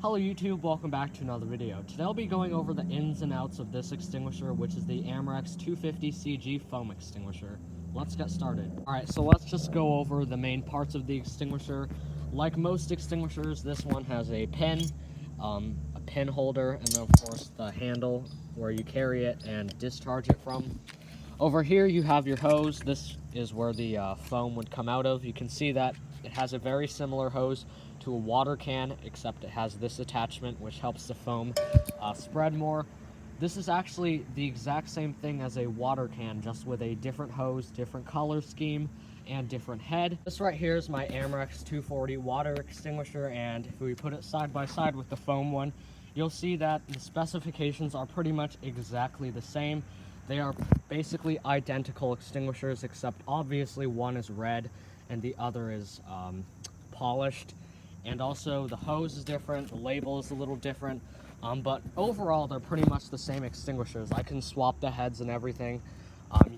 Hello YouTube, welcome back to another video. Today I'll be going over the ins and outs of this extinguisher, which is the Amerex 250 CG foam extinguisher. Let's get started. Alright, so let's just go over the main parts of the extinguisher. Like most extinguishers, this one has a pin holder, and then of course the handle where you carry it and discharge it from. Over here you have your hose. This is where the foam would come out of. You can see that it has a very similar hose to a water can, except it has this attachment which helps the foam spread more. This is actually the exact same thing as a water can, just with a different hose, different color scheme, and different head. This right here is my Amerex 240 water extinguisher, and if we put it side by side with the foam one, you'll see that the specifications are pretty much exactly the same. They are basically identical extinguishers, except obviously one is red and the other is polished. And also the hose is different, the label is a little different, but overall they're pretty much the same extinguishers. I can swap the heads and everything.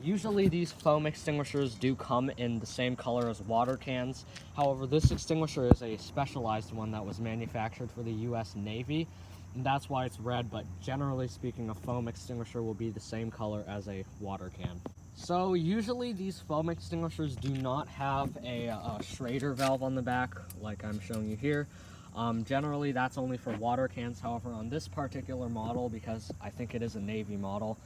Usually these foam extinguishers do come in the same color as water cans. However, this extinguisher is a specialized one that was manufactured for the US Navy, and that's why it's red, but generally speaking, a foam extinguisher will be the same color as a water can. So usually these foam extinguishers do not have a Schrader valve on the back like I'm showing you here. Generally that's only for water cans. However, on this particular model, because I think it is a Navy model,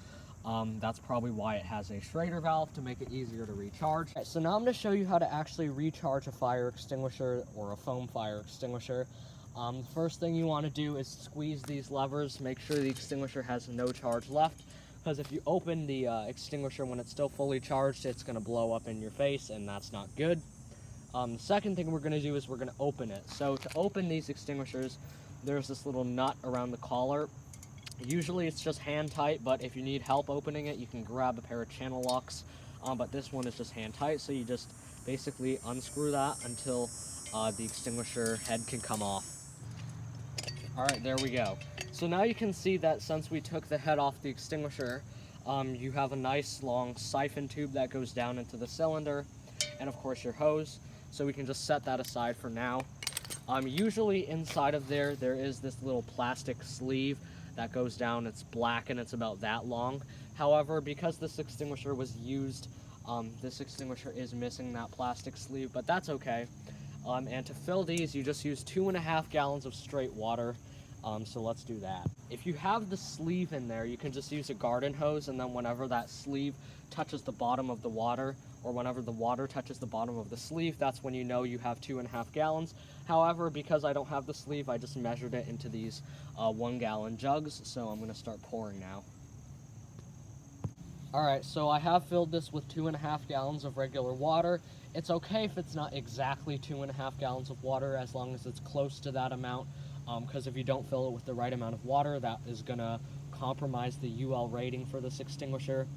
that's probably why it has a Schrader valve, to make it easier to recharge. Right, so now I'm going to show you how to actually recharge a fire extinguisher or a foam fire extinguisher. The first thing you want to do is squeeze these levers, make sure the extinguisher has no charge left, because if you open the extinguisher when it's still fully charged, it's going to blow up in your face, and that's not good. The second thing we're going to do is we're going to open it. So to open these extinguishers, there's this little nut around the collar. Usually it's just hand tight, but if you need help opening it, you can grab a pair of channel locks. But this one is just hand tight, so you just basically unscrew that until the extinguisher head can come off. Alright, there we go. So now you can see that since we took the head off the extinguisher, you have a nice long siphon tube that goes down into the cylinder, and of course your hose. So we can just set that aside for now. Usually inside of there is this little plastic sleeve that goes down. It's black and it's about that long. However, because this extinguisher was used, this extinguisher is missing that plastic sleeve, but that's okay. And to fill these, you just use 2.5 gallons of straight water. So let's do that. If you have the sleeve in there, you can just use a garden hose, and then whenever that sleeve touches the bottom of the water, or whenever the water touches the bottom of the sleeve, that's when you know you have 2.5 gallons. However, because I don't have the sleeve, I just measured it into these 1 gallon jugs, so I'm gonna start pouring now. Alright, so I have filled this with 2.5 gallons of regular water. It's okay if it's not exactly 2.5 gallons of water, as long as it's close to that amount, because if you don't fill it with the right amount of water, that is gonna compromise the UL rating for this extinguisher.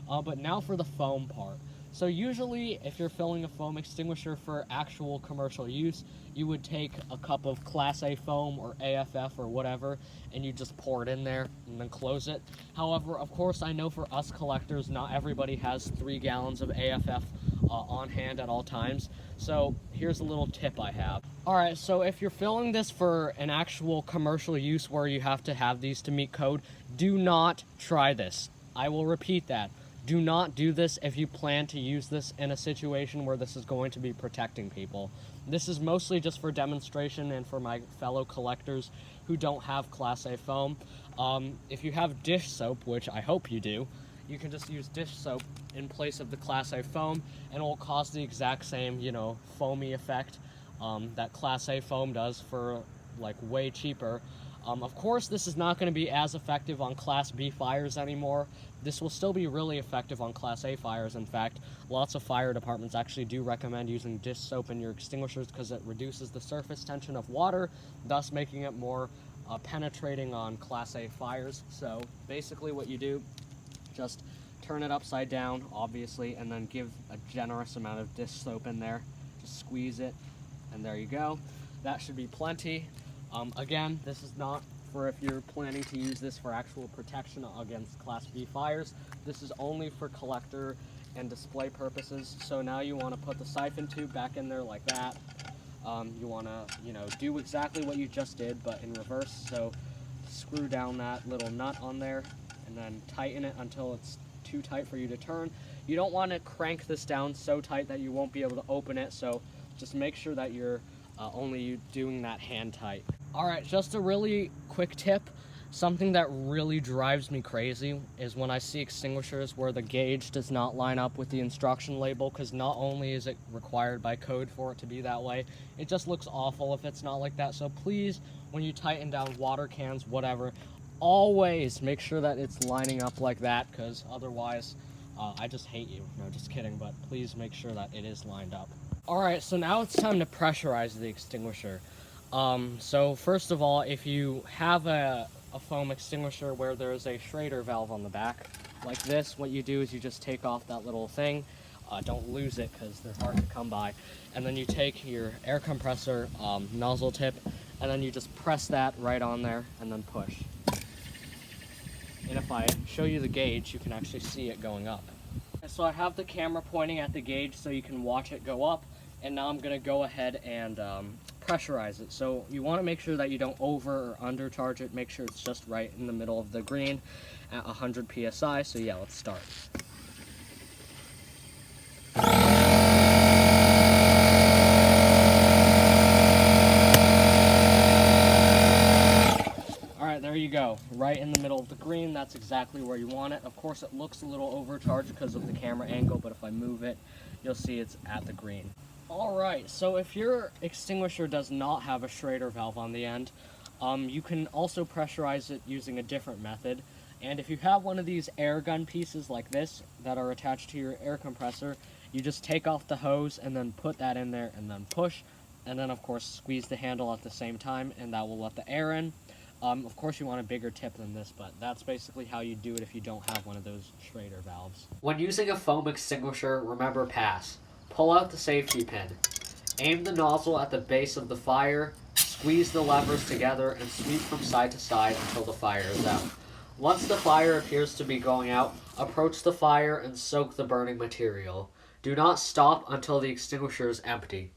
But now for the foam part. So usually, if you're filling a foam extinguisher for actual commercial use, you would take a cup of Class A foam or AFF or whatever, and you just pour it in there and then close it. However, of course, I know for us collectors, not everybody has 3 gallons of AFF on hand at all times. So here's a little tip I have. Alright, so if you're filling this for an actual commercial use where you have to have these to meet code, do not try this. I will repeat that. Do not do this if you plan to use this in a situation where this is going to be protecting people. This is mostly just for demonstration and for my fellow collectors who don't have Class A foam. If you have dish soap, which I hope you do, you can just use dish soap in place of the Class A foam, and it will cause the exact same, foamy effect that Class A foam does for, like, way cheaper. Of course, this is not going to be as effective on Class B fires anymore. This will still be really effective on Class A fires. In fact, lots of fire departments actually do recommend using dish soap in your extinguishers because it reduces the surface tension of water, thus making it more penetrating on Class A fires. So basically what you do, just turn it upside down, obviously, and then give a generous amount of dish soap in there. Just squeeze it, and there you go. That should be plenty. Again, this is not for if you're planning to use this for actual protection against Class B fires. This is only for collector and display purposes. So now you want to put the siphon tube back in there like that. you want to, do exactly what you just did, but in reverse. So screw down that little nut on there and then tighten it until it's too tight for you to turn. You don't want to crank this down so tight that you won't be able to open it, so just make sure that you're only doing that hand tight. All right, just a really quick tip. Something that really drives me crazy is when I see extinguishers where the gauge does not line up with the instruction label, because not only is it required by code for it to be that way, it just looks awful if it's not like that. So please, when you tighten down water cans, whatever, always make sure that it's lining up like that, because otherwise, I just hate you. No, just kidding, but please make sure that it is lined up. All right, so now it's time to pressurize the extinguisher. So first of all, if you have a foam extinguisher where there is a Schrader valve on the back, like this, what you do is you just take off that little thing. Don't lose it because they're hard to come by. And then you take your air compressor nozzle tip, and then you just press that right on there and then push. And if I show you the gauge, you can actually see it going up. So I have the camera pointing at the gauge so you can watch it go up. And now I'm going to go ahead and pressurize it. So you want to make sure that you don't over or undercharge it. Make sure it's just right in the middle of the green at 100 psi. So yeah, let's start. Alright, there you go. Right in the middle of the green. That's exactly where you want it. Of course, it looks a little overcharged because of the camera angle, but if I move it, you'll see it's at the green. Alright, so if your extinguisher does not have a Schrader valve on the end, you can also pressurize it using a different method. And if you have one of these air gun pieces like this that are attached to your air compressor, you just take off the hose and then put that in there and then push. And then, of course, squeeze the handle at the same time, and that will let the air in. Of course, you want a bigger tip than this, but that's basically how you do it if you don't have one of those Schrader valves. When using a foam extinguisher, remember pass. Pull out the safety pin. Aim the nozzle at the base of the fire, squeeze the levers together, and sweep from side to side until the fire is out. Once the fire appears to be going out, approach the fire and soak the burning material. Do not stop until the extinguisher is empty.